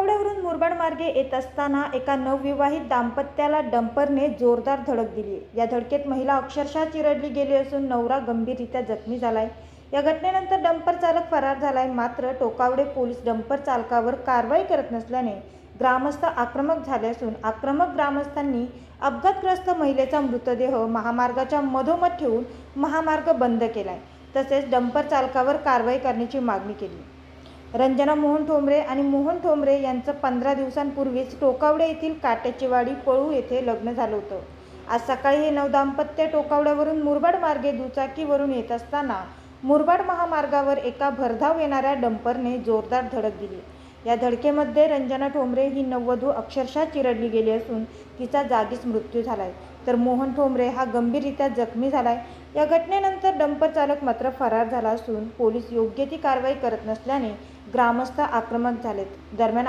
टोकावड्यावरून मुरबाड मार्गे येत असताना एका नवविवाहित दाम्पत्याला डंपरने जोरदार धडक दिली. या धडकेत महिला अक्षरशः चिरडली गेली असून नवरा गंभीररीत्या जखमी झालाय. या घटनेनंतर डंपर चालक फरार झालाय. मात्र टोकावडे पोलीस डंपर चालकावर कारवाई करत नसल्याने ग्रामस्थ आक्रमक झाले असून आक्रमक ग्रामस्थांनी अपघातग्रस्त महिलेचा मृतदेह महामार्गाच्या मधोमध ठेवून महामार्ग बंद केलाय. तसेच डंपर चालकावर कारवाई करण्याची मागणी केली. रंजना मोहन ठोंबरे आणि मोहन ठोंबरे यांचं 15 दिवसांपूर्वीच टोकावडे येथील काट्याचीवाडी पळू येथे लग्न झालं होतं. आज सकाळी हे नवदाम्पत्य टोकावड्यावरून मुरबाड मार्गे दुचाकीवरून येत असताना मुरबाड महामार्गावर एका भरधाव येणाऱ्या डंपरने जोरदार धडक दिली. या धडकेमध्ये रंजना ठोंबरे ही नववधू अक्षरशः चिरडली गेली असून तिचा जागीच मृत्यू झालाय, तर मोहन ठोंबरे हा गंभीररीत्या जखमी झालाय. या घटनेनंतर डंपर चालक मात्र फरार झाला असून पोलीस योग्य ती कारवाई करत नसल्याने ग्रामस्थ आक्रमक झालेत. दरम्यान